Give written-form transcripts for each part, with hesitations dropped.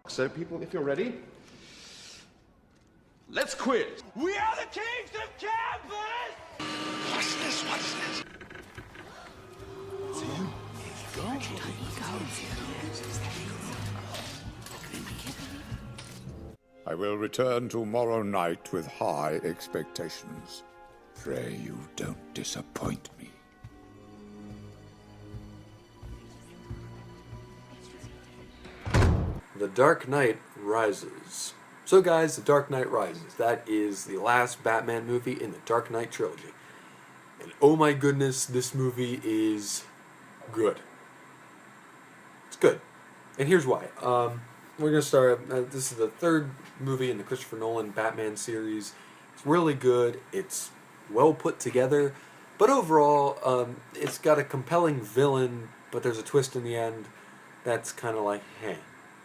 So, people, if you're ready, let's quit. We are the kings of campus! What's this? What's this? It's him. I will return tomorrow night with high expectations. Pray you don't disappoint me. The Dark Knight Rises. So guys, The Dark Knight Rises. That is the last Batman movie in the Dark Knight trilogy. And oh my goodness, this movie is good. It's good. And here's why. We're going to start, this is the third movie in the Christopher Nolan Batman series. It's really good. It's well put together. But overall, it's got a compelling villain, but there's a twist in the end that's kind of like, heh.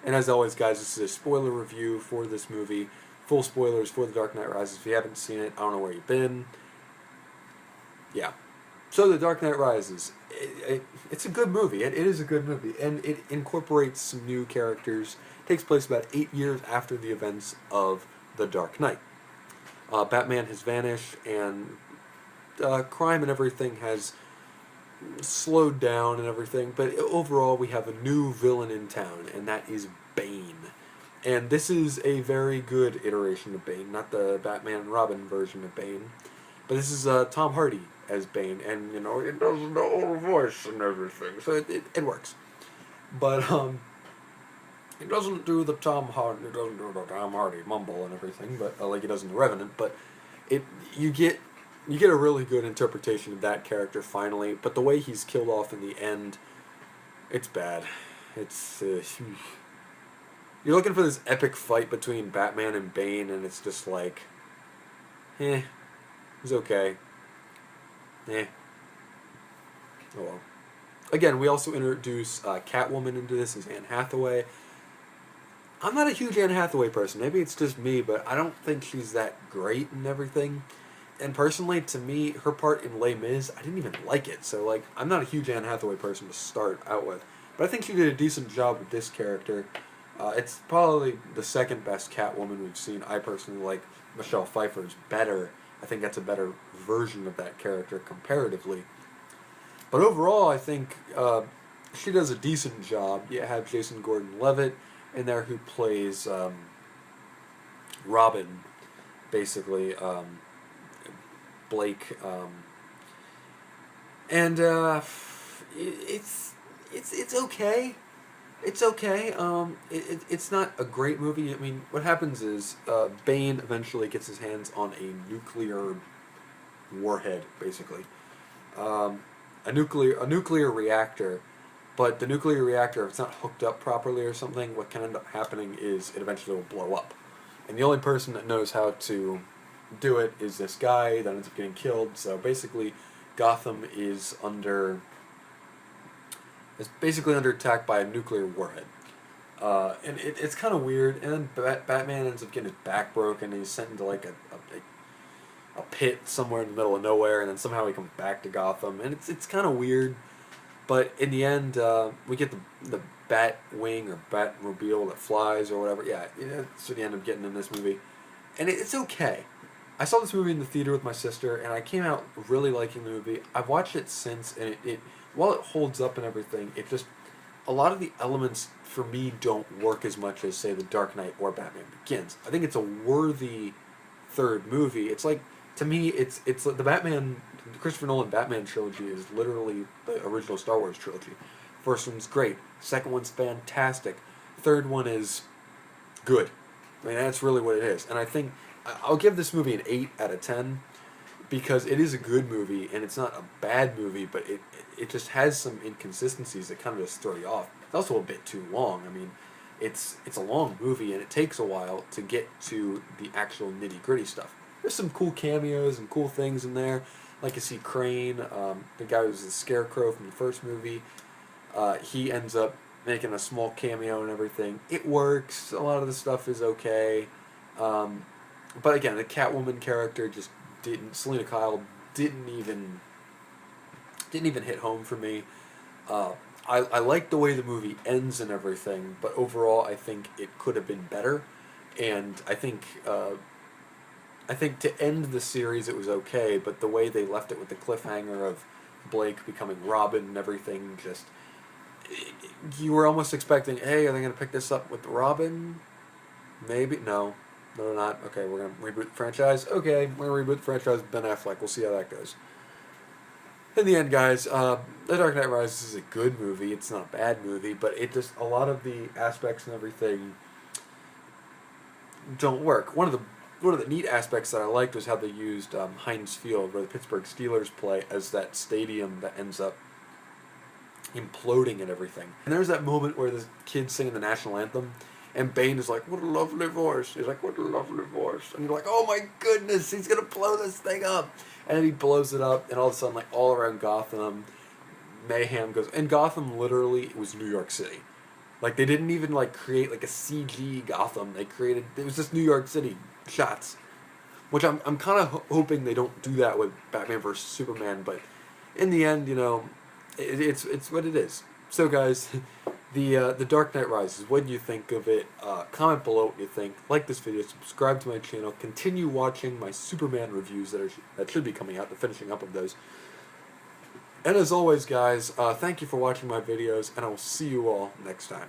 And as always, guys, this is a spoiler review for this movie. Full spoilers for The Dark Knight Rises. If you haven't seen it, I don't know where you've been. Yeah. So, The Dark Knight Rises. It's a good movie. It is a good movie. And it incorporates some new characters. It takes place about 8 years after the events of The Dark Knight. Batman has vanished, and crime and everything has slowed down and everything, but overall we have a new villain in town, and that is Bane. And this is a very good iteration of Bane, not the Batman and Robin version of Bane, but this is Tom Hardy as Bane, and you know, it does the old voice and everything, so it works. But it doesn't do the Tom Hardy mumble and everything, but like it does in The Revenant, but you get a really good interpretation of that character finally, but the way he's killed off in the end, it's bad. It's you're looking for this epic fight between Batman and Bane, and it's just like, it's okay. Oh well. Again, we also introduce Catwoman into this as Anne Hathaway. I'm not a huge Anne Hathaway person. Maybe it's just me, but I don't think she's that great and everything. And personally, to me, her part in Les Mis, I didn't even like it. So, like, I'm not a huge Anne Hathaway person to start out with. But I think she did a decent job with this character. It's probably the second best Catwoman we've seen. I personally like Michelle Pfeiffer's better. I think that's a better version of that character comparatively. But overall, I think she does a decent job. You have Jason Gordon-Levitt in there who plays Robin, basically. Blake, and it's okay. It's okay. It's not a great movie. I mean, what happens is Bane eventually gets his hands on a nuclear warhead, basically, a nuclear reactor. But the nuclear reactor, if it's not hooked up properly or something, what can end up happening is it eventually will blow up, and the only person that knows how to do it is this guy that ends up getting killed. So basically Gotham is basically under attack by a nuclear warhead, and it's kind of weird. And then Batman ends up getting his back broken, and he's sent into like a pit somewhere in the middle of nowhere, and then somehow he comes back to Gotham, and it's kind of weird. But in the end, we get the Bat Wing or Batmobile that flies or whatever. Yeah, that's what you end up getting in this movie, and it's okay. I saw this movie in the theater with my sister, and I came out really liking the movie. I've watched it since, and it while it holds up and everything, it just, a lot of the elements for me don't work as much as, say, The Dark Knight or Batman Begins. I think it's a worthy third movie. It's like, to me, it's the Christopher Nolan Batman trilogy is literally the original Star Wars trilogy. First one's great. Second one's fantastic. Third one is good. I mean, that's really what it is. And I think I'll give this movie an 8 out of 10 because it is a good movie, and it's not a bad movie, but it just has some inconsistencies that kind of just throw you off. It's also a bit too long. I mean, it's a long movie, and it takes a while to get to the actual nitty-gritty stuff. There's some cool cameos and cool things in there. Like you see Crane, the guy who's the Scarecrow from the first movie. He ends up making a small cameo and everything. It works. A lot of the stuff is okay. But again, the Catwoman character just didn't. Selena Kyle didn't even hit home for me. I like the way the movie ends and everything, but overall I think it could have been better, and I think to end the series it was okay, but the way they left it with the cliffhanger of Blake becoming Robin and everything, just, you were almost expecting, hey, are they going to pick this up with Robin? Maybe? No, they're not. Okay, we're going to reboot the franchise. Okay, we're going to reboot the franchise with Ben Affleck. We'll see how that goes. In the end, guys, The Dark Knight Rises is a good movie. It's not a bad movie, but it just, a lot of the aspects and everything don't work. One of the neat aspects that I liked was how they used Heinz Field, where the Pittsburgh Steelers play, as that stadium that ends up imploding and everything. And there's that moment where the kid's singing the national anthem, and Bane is like, what a lovely voice. He's like, what a lovely voice. And you're like, oh my goodness, he's going to blow this thing up. And then he blows it up, and all of a sudden, like, all around Gotham, mayhem goes. And Gotham literally was New York City. Like, they didn't even, like, create, like, a CG Gotham. They created, it was just New York City shots. Which I'm kind of hoping they don't do that with Batman vs. Superman, but in the end, you know, it's what it is. So, guys, the Dark Knight Rises, what do you think of it? Comment below what you think. Like this video, subscribe to my channel, continue watching my Superman reviews that should be coming out, the finishing up of those. And as always, guys, thank you for watching my videos, and I will see you all next time.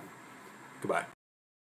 Goodbye.